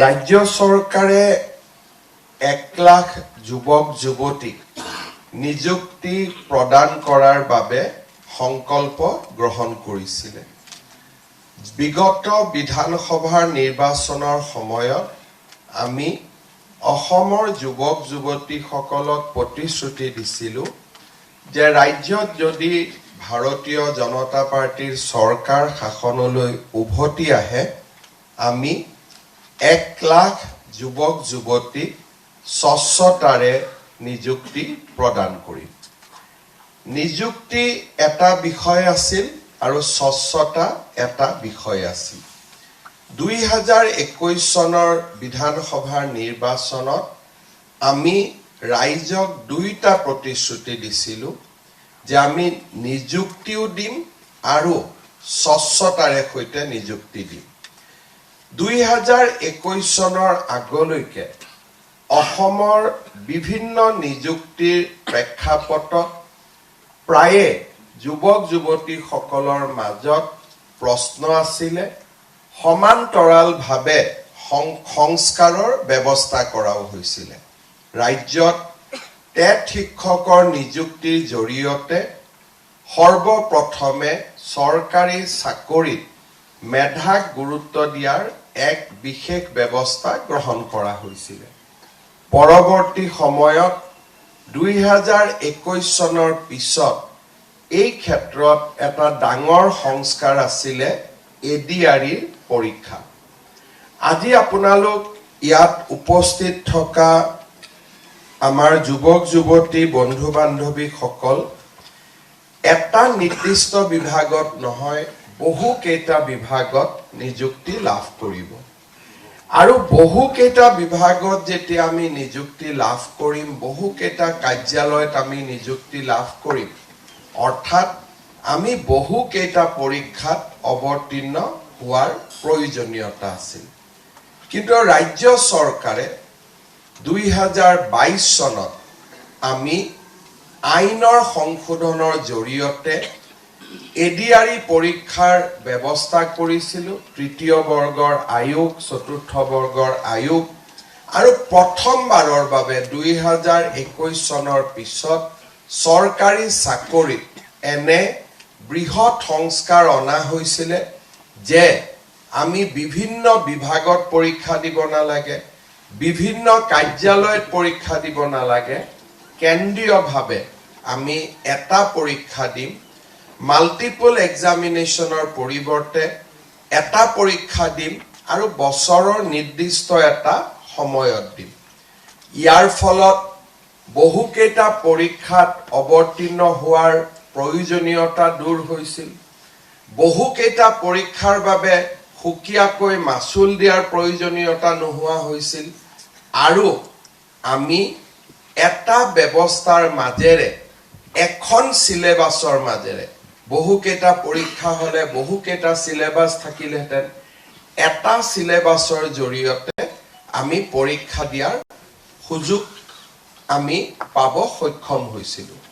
ৰাজ্য চৰকাৰে 1 লাখ যুৱক যুৱতীক নিযুক্তি প্ৰদান কৰাৰ বাবে সংকল্প গ্ৰহণ কৰিছিল। বিগত বিধানসভাৰ নিৰ্বাচনৰ সময়ত আমি অসমৰ যুৱক যুৱতীসকলক প্ৰতিশ্ৰুতি দিছিলোঁ যে ৰাজ্যত যদি ভাৰতীয় জনতা পাৰ্টিৰ চৰকাৰ শাসনলৈ উভতি আহে আমি 1 লাখ যুৱক যুৱতীক স্বচ্ছতাৰে নিযুক্তি প্ৰদান কৰিম। নিযুক্তি এটা বিষয় আছিল আৰু স্বচ্ছতা এটা বিষয় আছিল। 2021 চনৰ বিধানসভাৰ নিৰ্বাচনত আমি ৰাইজক দুইটা প্ৰতিশ্ৰুতি দিছিলোঁ যে আমি নিযুক্তিও দিম আৰু স্বচ্ছতাৰে সৈতে নিযুক্তি দিম। 2021 চনৰ আগলৈকে অসমৰ বিভিন্ন নিযুক্তিৰ প্ৰেক্ষাপটত প্ৰায়ে যুৱক যুৱতীসকলৰ মাজত প্ৰশ্ন আছিলে, সমান্তৰালভাৱে সংস্কাৰৰ ব্যৱস্থা কৰাও হৈছিলে। ৰাজ্যত টেট শিক্ষকৰ নিযুক্তিৰ জৰিয়তে সৰ্বপ্ৰথমে চৰকাৰী চাকৰিত মেধাক গুৰুত্ব দিয়াৰ এক বিশেষ ব্যৱস্থা গ্ৰহণ কৰা হৈছিলে। পৰৱৰ্তী সময়ত 2021 চনৰ পিছত এই ক্ষেত্ৰত এটা ডাঙৰ সংস্কাৰ আছিলে এডিআৰইৰ পৰীক্ষা। আজি আপোনালোক ইয়াত উপস্থিত থকা আমাৰ যুৱক যুৱতী বন্ধু বান্ধৱীসকল এটা নিৰ্দিষ্ট বিভাগত নহয় বহুকেইটা বিভাগত নিযুক্তি লাভ কৰিব। আৰু বহুকেইটা বিভাগত যেতিয়া আমি নিযুক্তি লাভ কৰিম, বহুকেইটা কাৰ্যালয়ত আমি নিযুক্তি লাভ কৰিম, অৰ্থাৎ আমি বহুকেইটা পৰীক্ষাত অৱতীৰ্ণ হোৱাৰ প্ৰয়োজনীয়তা আছিল। কিন্তু ৰাজ্য চৰকাৰে 2022 চনত আমি আইনৰ সংশোধনৰ জৰিয়তে এডিআৰই পৰীক্ষাৰ ব্যৱস্থা কৰিছিলোঁ। তৃতীয় বৰ্গৰ আয়োগ, চতুৰ্থ বৰ্গৰ আয়োগ আৰু প্ৰথমবাৰৰ বাবে 2021 চনৰ পিছত চৰকাৰী চাকৰিত এনে বৃহৎ সংস্কাৰ অনা হৈছিলে যে আমি বিভিন্ন বিভাগত পৰীক্ষা দিব নালাগে, বিভিন্ন কাৰ্যালয়ত পৰীক্ষা দিব নালাগে, কেন্দ্ৰীয়ভাৱে আমি এটা পৰীক্ষা দিম। মাল্টিপল এক্সামিনেশ্যনৰ পৰিৱৰ্তে এটা পৰীক্ষা দিম আৰু বছৰৰ নিৰ্দিষ্ট এটা সময়ত দিম। ইয়াৰ ফলত বহুকেইটা পৰীক্ষাত অৱতীৰ্ণ হোৱাৰ প্ৰয়োজনীয়তা দূৰ হৈছিল। বহুকেইটা পৰীক্ষাৰ বাবে সুকীয়াকৈ মাচুল দিয়াৰ প্ৰয়োজনীয়তা নোহোৱা হৈছিল। আৰু আমি এটা ব্যৱস্থাৰ মাজেৰে, এখন চিলেবাছৰ মাজেৰে, বহুকেইটা পৰীক্ষা হ'লে বহুকেইটা চিলেবাছ থাকিলেহেঁতেন, এটা চিলেবাছৰ জৰিয়তে আমি পৰীক্ষা দিয়াৰ সুযোগ আমি পাব সক্ষম হৈছিলোঁ।